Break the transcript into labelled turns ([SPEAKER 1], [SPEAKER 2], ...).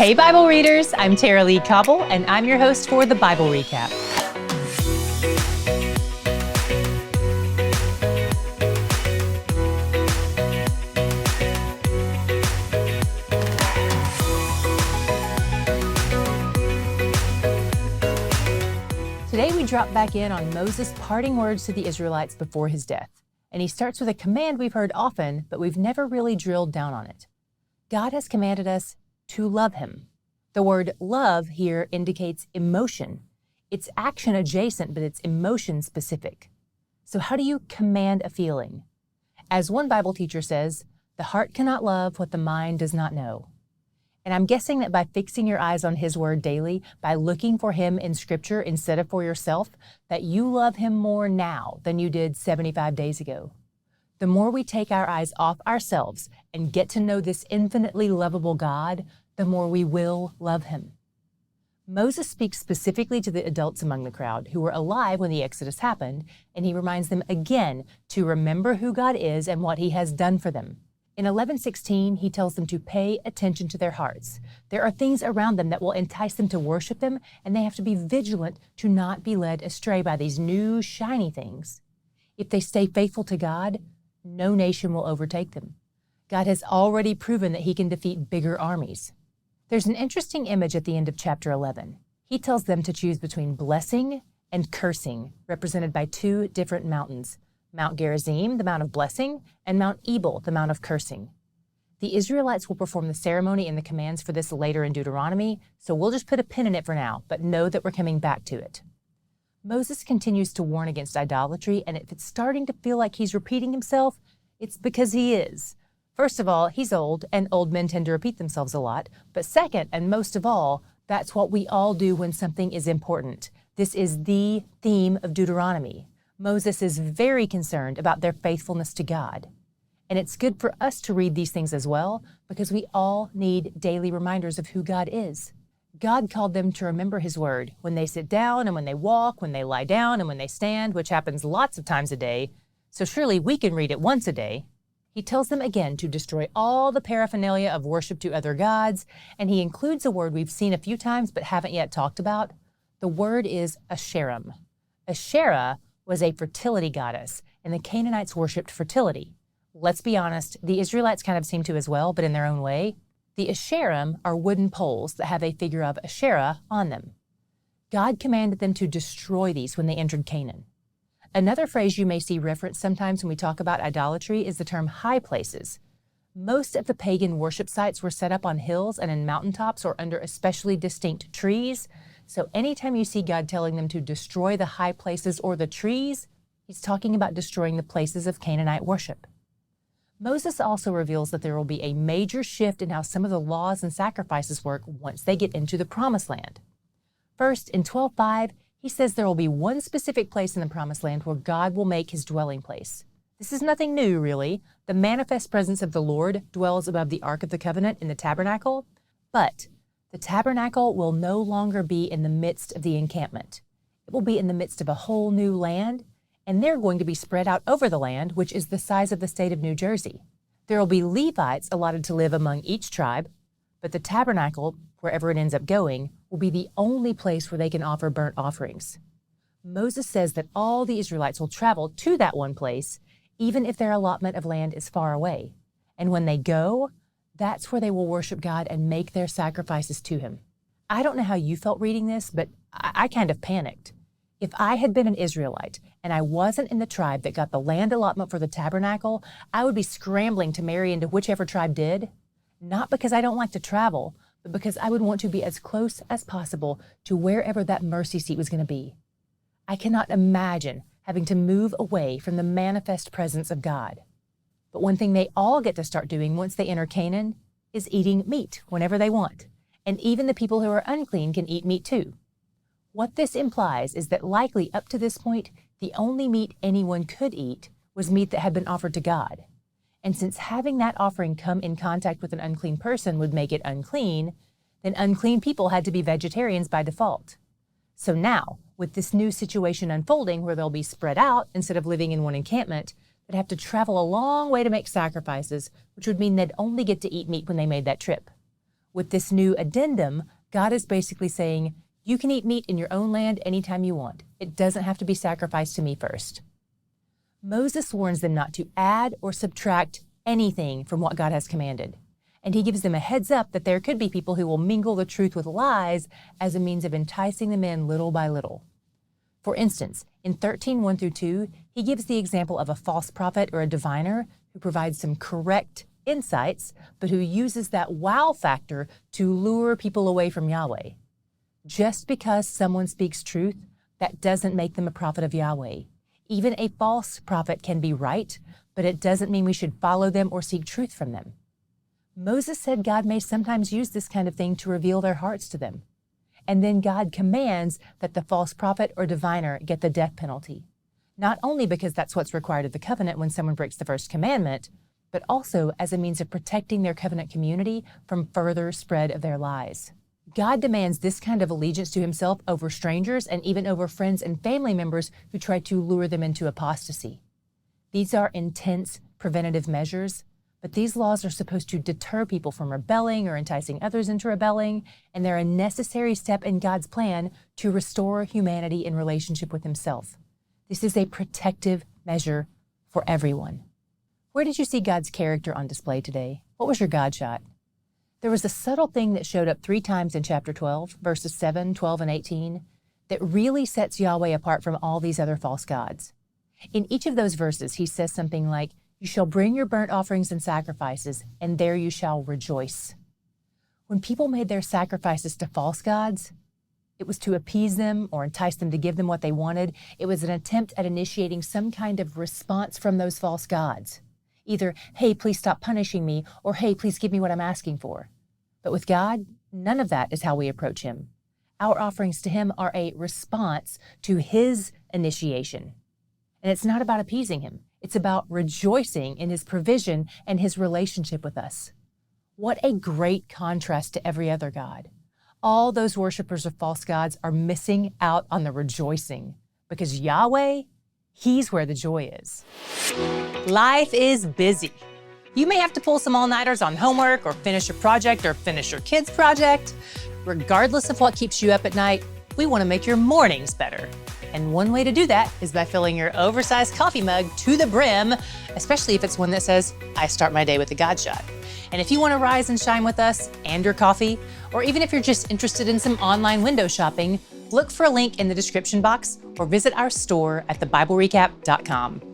[SPEAKER 1] Hey Bible readers, I'm Tara Lee Cobble, and I'm your host for the Bible Recap. Today we drop back in on Moses' parting words to the Israelites before his death, and he starts with a command we've heard often, but we've never really drilled down on it. God has commanded us to love him. The word love here indicates emotion. It's action adjacent, but it's emotion specific. So how do you command a feeling? As one Bible teacher says, the heart cannot love what the mind does not know. And I'm guessing that by fixing your eyes on his word daily, by looking for him in scripture instead of for yourself, that you love him more now than you did 75 days ago. The more we take our eyes off ourselves and get to know this infinitely lovable God, the more we will love him. Moses speaks specifically to the adults among the crowd who were alive when the Exodus happened, and he reminds them again to remember who God is and what he has done for them. In 11:16, he tells them to pay attention to their hearts. There are things around them that will entice them to worship them, and they have to be vigilant to not be led astray by these new, shiny things. If they stay faithful to God, no nation will overtake them. God has already proven that he can defeat bigger armies. There's an interesting image at the end of chapter 11. He tells them to choose between blessing and cursing, represented by two different mountains, Mount Gerizim, the mount of blessing, and Mount Ebal, the mount of cursing. The Israelites will perform the ceremony and the commands for this later in Deuteronomy, so we'll just put a pin in it for now, but know that we're coming back to it. Moses continues to warn against idolatry, and if it's starting to feel like he's repeating himself, it's because he is. First of all, he's old, and old men tend to repeat themselves a lot. But second, and most of all, that's what we all do when something is important. This is the theme of Deuteronomy. Moses is very concerned about their faithfulness to God. And it's good for us to read these things as well, because we all need daily reminders of who God is. God called them to remember his word when they sit down and when they walk, when they lie down and when they stand, which happens lots of times a day. So surely we can read it once a day. He tells them again to destroy all the paraphernalia of worship to other gods, and he includes a word we've seen a few times but haven't yet talked about. The word is Asherim. Asherah was a fertility goddess, and the Canaanites worshipped fertility. Let's be honest, the Israelites kind of seem to as well, but in their own way. The Asherim are wooden poles that have a figure of Asherah on them. God commanded them to destroy these when they entered Canaan. Another phrase you may see referenced sometimes when we talk about idolatry is the term high places. Most of the pagan worship sites were set up on hills and in mountaintops or under especially distinct trees. So anytime you see God telling them to destroy the high places or the trees, he's talking about destroying the places of Canaanite worship. Moses also reveals that there will be a major shift in how some of the laws and sacrifices work once they get into the Promised Land. First, in 12:5, he says there will be one specific place in the Promised Land where God will make his dwelling place. This is nothing new, really. The manifest presence of the Lord dwells above the Ark of the Covenant in the tabernacle, but the tabernacle will no longer be in the midst of the encampment. It will be in the midst of a whole new land, and they're going to be spread out over the land, which is the size of the state of New Jersey. There will be Levites allotted to live among each tribe, but the tabernacle, wherever it ends up going, will be the only place where they can offer burnt offerings. Moses says that all the Israelites will travel to that one place, even if their allotment of land is far away. And when they go, that's where they will worship God and make their sacrifices to him. I don't know how you felt reading this, but I kind of panicked. If I had been an Israelite and I wasn't in the tribe that got the land allotment for the tabernacle, I would be scrambling to marry into whichever tribe did. Not because I don't like to travel, but because I would want to be as close as possible to wherever that mercy seat was going to be. I cannot imagine having to move away from the manifest presence of God. But one thing they all get to start doing once they enter Canaan is eating meat whenever they want. And even the people who are unclean can eat meat too. What this implies is that likely up to this point, the only meat anyone could eat was meat that had been offered to God. And since having that offering come in contact with an unclean person would make it unclean, then unclean people had to be vegetarians by default. So now, with this new situation unfolding where they'll be spread out instead of living in one encampment, they'd have to travel a long way to make sacrifices, which would mean they'd only get to eat meat when they made that trip. With this new addendum, God is basically saying, you can eat meat in your own land anytime you want. It doesn't have to be sacrificed to me first. Moses warns them not to add or subtract anything from what God has commanded. And he gives them a heads up that there could be people who will mingle the truth with lies as a means of enticing them in little by little. For instance, in 13:1-2, he gives the example of a false prophet or a diviner who provides some correct insights, but who uses that wow factor to lure people away from Yahweh. Just because someone speaks truth, that doesn't make them a prophet of Yahweh. Even a false prophet can be right, but it doesn't mean we should follow them or seek truth from them. Moses said God may sometimes use this kind of thing to reveal their hearts to them. And then God commands that the false prophet or diviner get the death penalty. Not only because that's what's required of the covenant when someone breaks the first commandment, but also as a means of protecting their covenant community from further spread of their lies. God demands this kind of allegiance to himself over strangers and even over friends and family members who try to lure them into apostasy. These are intense preventative measures, but these laws are supposed to deter people from rebelling or enticing others into rebelling, and they're a necessary step in God's plan to restore humanity in relationship with himself. This is a protective measure for everyone. Where did you see God's character on display today? What was your God shot? There was a subtle thing that showed up 3 times in chapter 12, verses 7, 12, and 18, that really sets Yahweh apart from all these other false gods. In each of those verses, he says something like, "You shall bring your burnt offerings and sacrifices, and there you shall rejoice." When people made their sacrifices to false gods, it was to appease them or entice them to give them what they wanted. It was an attempt at initiating some kind of response from those false gods. Either, hey, please stop punishing me, or hey, please give me what I'm asking for. But with God, none of that is how we approach him. Our offerings to him are a response to his initiation. And it's not about appeasing him. It's about rejoicing in his provision and his relationship with us. What a great contrast to every other god. All those worshipers of false gods are missing out on the rejoicing because Yahweh, he's where the joy is. Life is busy. You may have to pull some all-nighters on homework or finish a project or finish your kid's project. Regardless of what keeps you up at night, we want to make your mornings better. And one way to do that is by filling your oversized coffee mug to the brim, especially if it's one that says, I start my day with a God shot. And if you want to rise and shine with us and your coffee, or even if you're just interested in some online window shopping, look for a link in the description box or visit our store at thebiblerecap.com.